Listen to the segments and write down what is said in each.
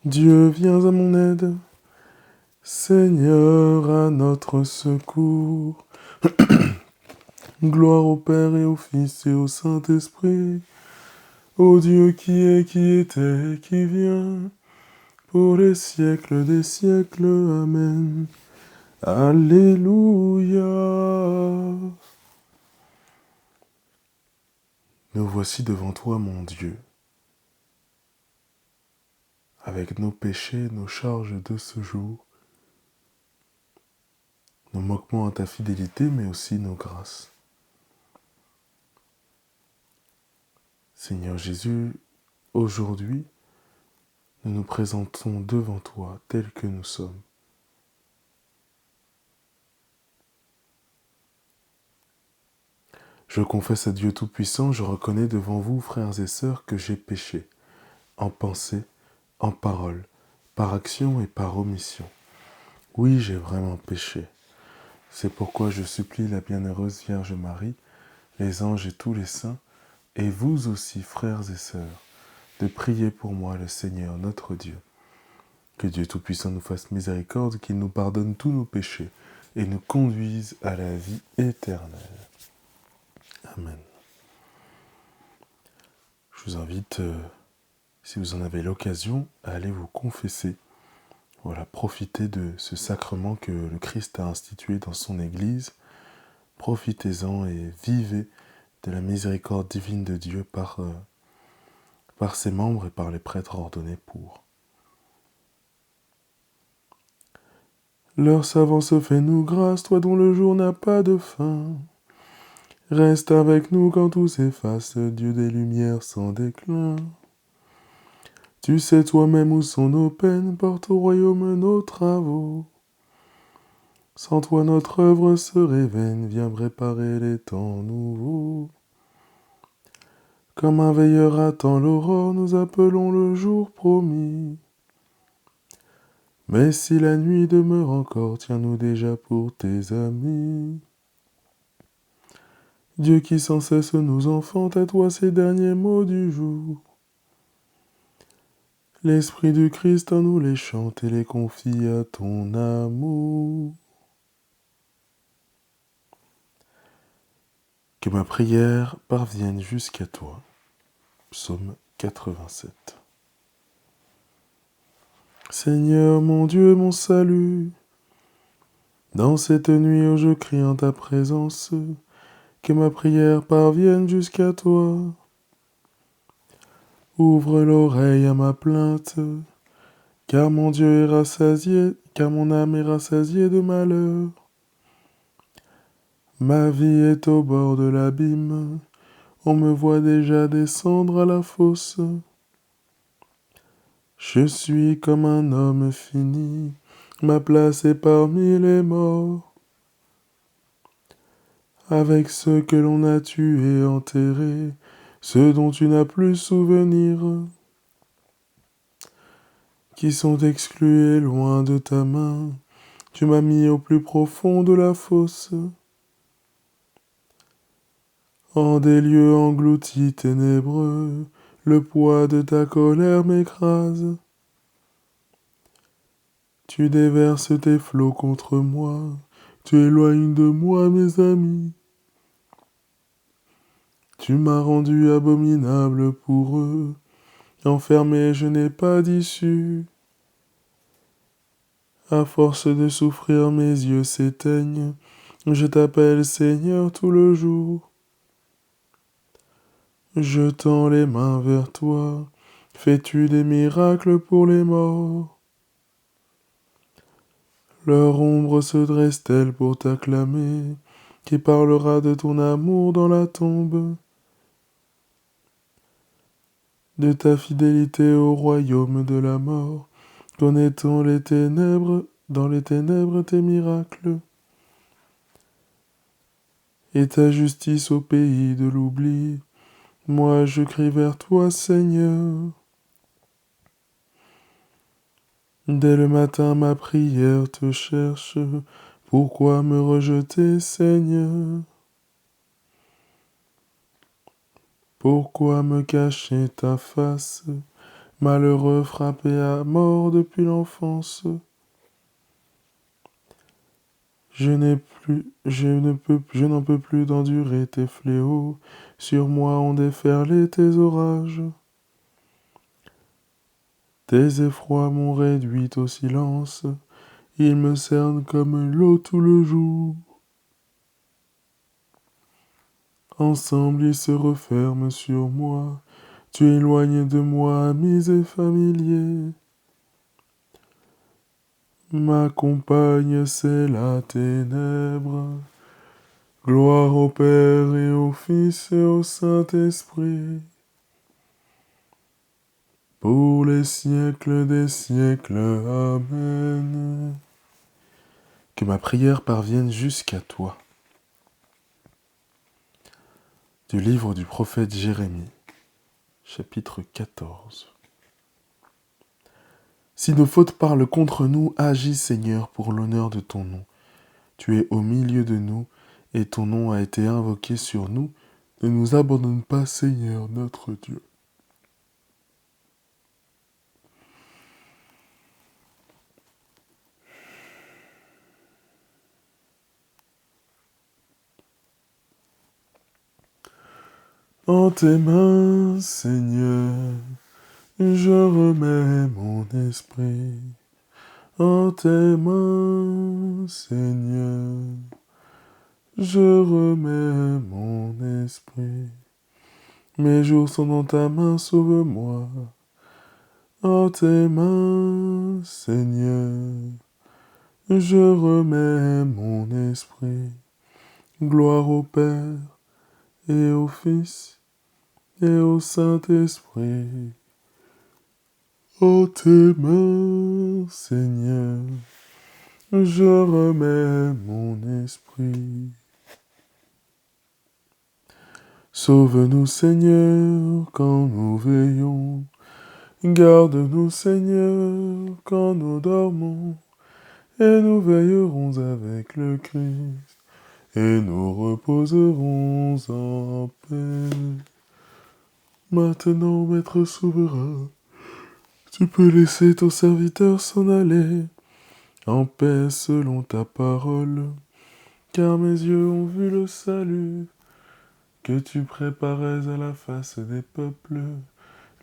Dieu, viens à mon aide. Seigneur, à notre secours. Gloire au Père et au Fils et au Saint-Esprit, au Dieu qui est, qui était, et qui vient, pour les siècles des siècles. Amen. Alléluia. Nous voici devant toi, mon Dieu, avec nos péchés, nos charges de ce jour, nos manquements à ta fidélité, mais aussi nos grâces. Seigneur Jésus, aujourd'hui, nous nous présentons devant toi tels que nous sommes. Je confesse à Dieu Tout-Puissant, je reconnais devant vous, frères et sœurs, que j'ai péché, en pensée, en parole, par action et par omission. Oui, j'ai vraiment péché. C'est pourquoi je supplie la bienheureuse Vierge Marie, les anges et tous les saints, et vous aussi, frères et sœurs, de prier pour moi le Seigneur notre Dieu. Que Dieu Tout-Puissant nous fasse miséricorde, qu'il nous pardonne tous nos péchés et nous conduise à la vie éternelle. Amen. Je vous invite, si vous en avez l'occasion, à aller vous confesser. Voilà, profitez de ce sacrement que le Christ a institué dans son Église. Profitez-en et vivez de la miséricorde divine de Dieu par ses membres et par les prêtres ordonnés pour. Leur savance fait-nous grâce, toi dont le jour n'a pas de fin. Reste avec nous quand tout s'efface, Dieu des lumières sans déclin. Tu sais toi-même où sont nos peines, porte au royaume nos travaux. Sans toi notre œuvre serait vaine, viens préparer les temps nouveaux. Comme un veilleur attend l'aurore, nous appelons le jour promis. Mais si la nuit demeure encore, tiens-nous déjà pour tes amis. Dieu qui sans cesse nous enfante, à toi ces derniers mots du jour. L'Esprit du Christ en nous les chante et les confie à ton amour. Que ma prière parvienne jusqu'à toi. Psaume 87. Seigneur mon Dieu, mon salut, dans cette nuit où je crie en ta présence, que ma prière parvienne jusqu'à toi. Ouvre l'oreille à ma plainte, car mon Dieu est rassasié, car mon âme est rassasiée de malheur. Ma vie est au bord de l'abîme, on me voit déjà descendre à la fosse. Je suis comme un homme fini, ma place est parmi les morts. Avec ceux que l'on a tués et enterrés, ceux dont tu n'as plus souvenir, qui sont exclus et loin de ta main, tu m'as mis au plus profond de la fosse. En des lieux engloutis ténébreux, le poids de ta colère m'écrase. Tu déverses tes flots contre moi, tu éloignes de moi mes amis. Tu m'as rendu abominable pour eux, enfermé je n'ai pas d'issue. À force de souffrir mes yeux s'éteignent, je t'appelle Seigneur tout le jour. Je tends les mains vers toi, fais-tu des miracles pour les morts? Leur ombre se dresse-t-elle pour t'acclamer? Qui parlera de ton amour dans la tombe? De ta fidélité au royaume de la mort, connaît-on les ténèbres, dans les ténèbres tes miracles? Et ta justice au pays de l'oubli, moi je crie vers toi Seigneur. Dès le matin ma prière te cherche, pourquoi me rejeter Seigneur? Pourquoi me cacher ta face? malheureux frappé à mort depuis l'enfance. Je n'en peux plus d'endurer tes fléaux, sur moi ont déferlé tes orages. Tes effrois m'ont réduit au silence, ils me cernent comme l'eau tout le jour. Ensemble ils se referment sur moi, tu éloignes de moi amis et familiers. Ma compagne, c'est la ténèbre. Gloire au Père et au Fils et au Saint-Esprit. Pour les siècles des siècles. Amen. Que ma prière parvienne jusqu'à toi. Du livre du prophète Jérémie, chapitre 14. Si nos fautes parlent contre nous, agis Seigneur pour l'honneur de ton nom. Tu es au milieu de nous, et ton nom a été invoqué sur nous. Ne nous abandonne pas, Seigneur notre Dieu. En tes mains, Seigneur, je remets mon esprit. En tes mains, Seigneur, je remets mon esprit. Mes jours sont dans ta main, sauve-moi. En tes mains, Seigneur, je remets mon esprit. Gloire au Père et au Fils et au Saint-Esprit. En tes mains, Seigneur, je remets mon esprit. Sauve-nous, Seigneur, quand nous veillons. Garde-nous, Seigneur, quand nous dormons. Et nous veillerons avec le Christ. Et nous reposerons en paix. Maintenant, Maître souverain, tu peux laisser ton serviteur s'en aller, en paix selon ta parole, car mes yeux ont vu le salut que tu préparais à la face des peuples,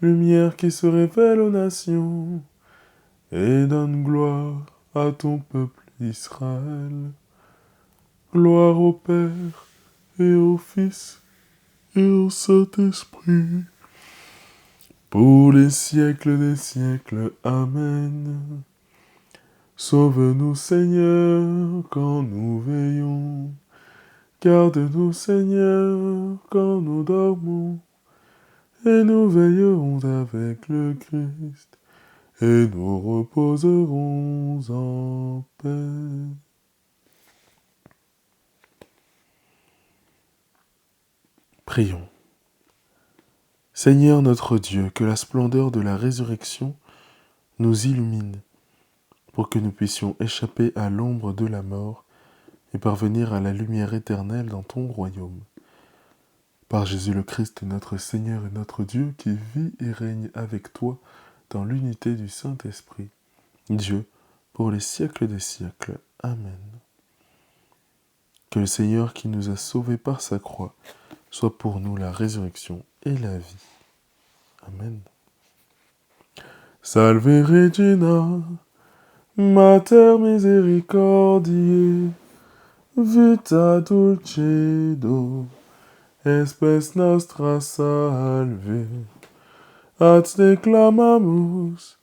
lumière qui se révèle aux nations, et donne gloire à ton peuple Israël. Gloire au Père et au Fils et au Saint-Esprit, pour les siècles des siècles. Amen. Sauve-nous, Seigneur, quand nous veillons. Garde-nous, Seigneur, quand nous dormons. Et nous veillerons avec le Christ. Et nous reposerons en paix. Prions. Seigneur notre Dieu, que la splendeur de la résurrection nous illumine, pour que nous puissions échapper à l'ombre de la mort et parvenir à la lumière éternelle dans ton royaume. Par Jésus le Christ, notre Seigneur et notre Dieu, qui vit et règne avec toi dans l'unité du Saint-Esprit, Dieu, pour les siècles des siècles. Amen. Que le Seigneur qui nous a sauvés par sa croix soit pour nous la résurrection et la vie. Amen. Salve Regina, Mater misericordiae, vita dulcedo, espes nostra salve. Ad te clamamus,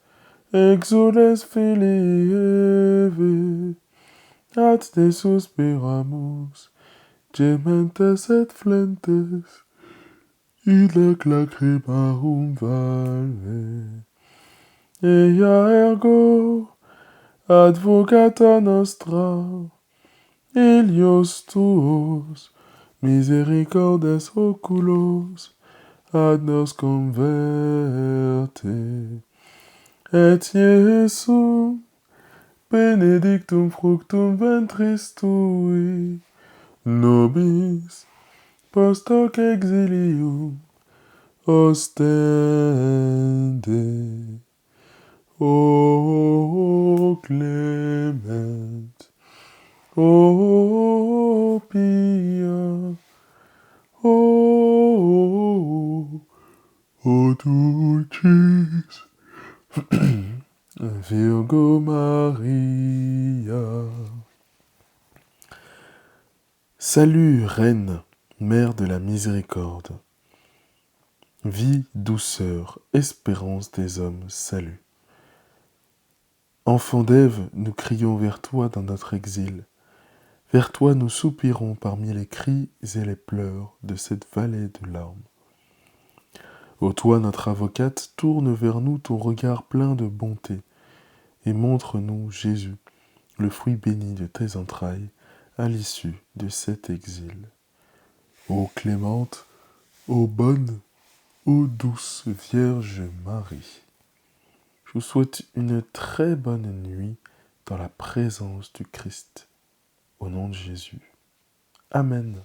exules filii Eve, ad te suspiramus, gementes et flentes, id ac lacrimarum valve. Ea ergo, advocata nostra, Ilios tuos, misericordes oculos, ad nos converte. Et Iesum, benedictum fructum ventris tui, nobis, post hoc exilium, ostende, ô clémente, ô pia, ô dulcis Virgo Maria. Salut, Reine, Mère de la Miséricorde. Vie, douceur, espérance des hommes, salut. Enfant d'Ève, nous crions vers toi dans notre exil. Vers toi nous soupirons parmi les cris et les pleurs de cette vallée de larmes. Ô toi, notre avocate, tourne vers nous ton regard plein de bonté, et montre-nous Jésus, le fruit béni de tes entrailles, à l'issue de cet exil. Ô clémente, ô bonne, ô douce Vierge Marie. Je vous souhaite une très bonne nuit dans la présence du Christ. Au nom de Jésus. Amen.